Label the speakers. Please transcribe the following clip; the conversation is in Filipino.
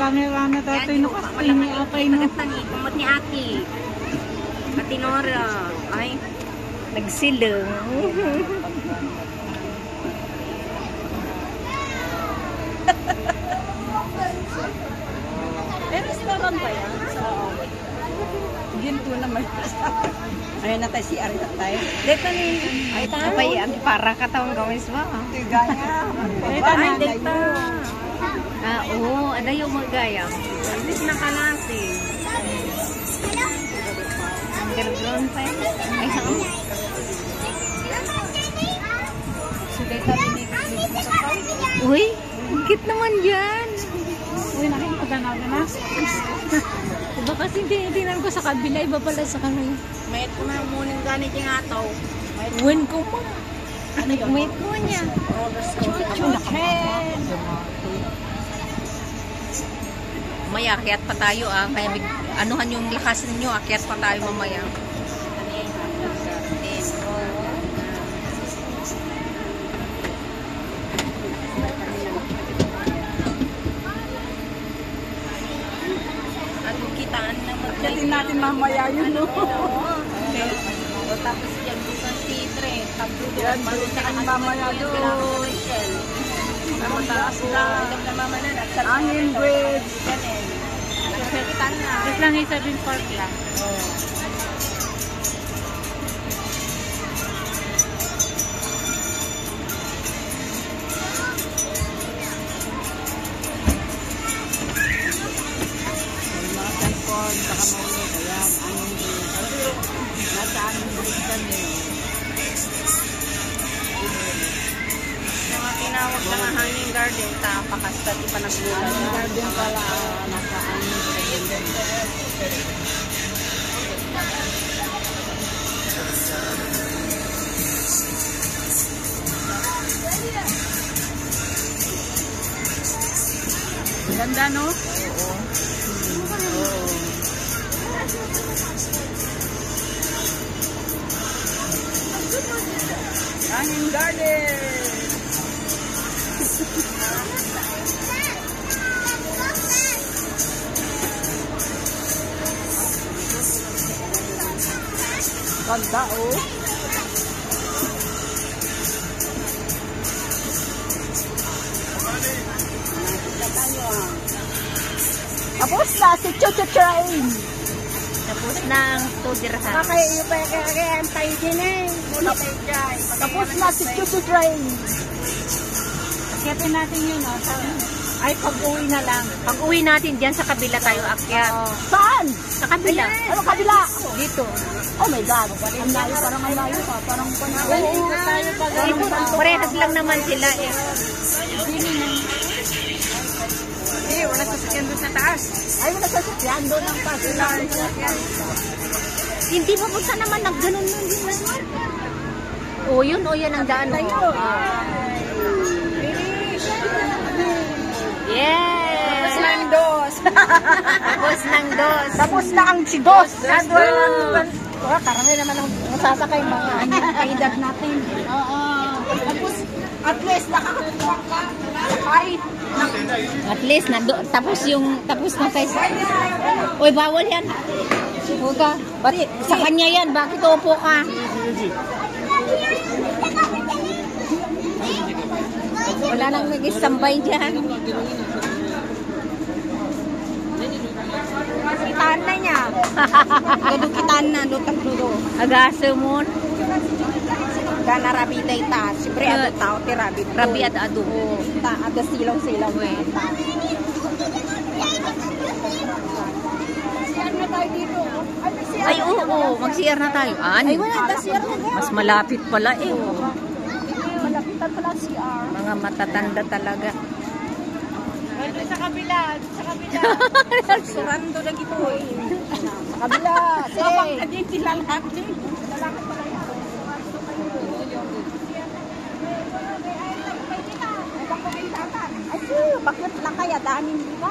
Speaker 1: camera na tatay no kasi ni apay no.
Speaker 2: Kumot ni Aki. Ati Nora. Ay, nagsilong.
Speaker 1: Restaurant ba yan? Ginto naman. Ayun na tayo si Ari tayo.
Speaker 2: Dito ni. Ay, tapay, para katawang gawis ba?
Speaker 1: Tiganya.
Speaker 2: Ay, dito. Oo, ada yung magaya. Ilis na ka natin. Underground pa yun. Ay, saan?
Speaker 1: So, dito binigay sa tao.
Speaker 2: Uy, cute naman yan.
Speaker 1: Uy, nakikita na na.
Speaker 2: Diba kasi tinitingnan ko sa kabila, iba pala sa kanila.
Speaker 1: Mayat ko na munang ganit yung ataw.
Speaker 2: Uwan ko mo. Mayat ko niya. Mamaya, akyat pa tayo ah. Kaya anuhan yung lakas ninyo, akyat pa tayo mamaya.
Speaker 1: Yatin natin mamaya yun, no?
Speaker 2: O tapos yan, busan titre.
Speaker 1: Yan, busan mamaya doon. Mataas na. Angin bridge.
Speaker 2: Just lang isa din park lang. Tinawag lang ang hanging garden, tapakasta, di pa nagbulan.
Speaker 1: Hanging garden pala, nasa hanging garden. Ganda, no? Oo. Hanging garden! Ganda, oh. Tapos na si Chuchu Train.
Speaker 2: Tapos na ang 2 dirham.
Speaker 1: Tapos na si Chuchu Train.
Speaker 2: Akyatin natin yun, oh. Ay, pag-uwi na lang. Pag-uwi natin dyan sa kabila tayo akyat.
Speaker 1: Saan?
Speaker 2: Sa kabila.
Speaker 1: Ano kabila?
Speaker 2: Dito.
Speaker 1: Oh my God. Ang layo, parang ang layo pa. Parang
Speaker 2: Parehas lang naman sila eh.
Speaker 1: Eh, wala sasakyan doon sa taas. Ay, wala sasakyan doon ang pasilar.
Speaker 2: Hindi mo punta naman nagganon nun din naman. O yun, o yan ang daan. Yes!
Speaker 1: Tapos ng dos.
Speaker 2: Tapos ng dos.
Speaker 1: Tapos na ang sigos. Karami naman ang masasakay mga edad natin. Oo. Tapos, at least nakakakuha ka. Kahit.
Speaker 2: At least, tapos na tayo. Uy, bawal yan. Huwag ka. Sa kanya yan. Bakit upo ka? Wala nang nag-istambay dyan.
Speaker 1: Kitaan na niya. Gado kitaan na. Lutang dulo.
Speaker 2: Agaso mo.
Speaker 1: Gana rabi day ta. Siyempre ado tao ti rabi.
Speaker 2: Rabi at ado.
Speaker 1: Ta ada silaw-silaw.
Speaker 2: Ay, oo. Mag-CR na tayo.
Speaker 1: Ay, wala. CR na nga.
Speaker 2: Mas malapit pala eh.
Speaker 1: Malapitan pala CR.
Speaker 2: Mga matatanda talaga.
Speaker 1: Sa kabila. Sa kabila. Surando na gito eh. Sa kabila. Sige. Hindi sila lahat. Lalaki pala yan. Ay, bakit lang kaya? Dahanin, di ba?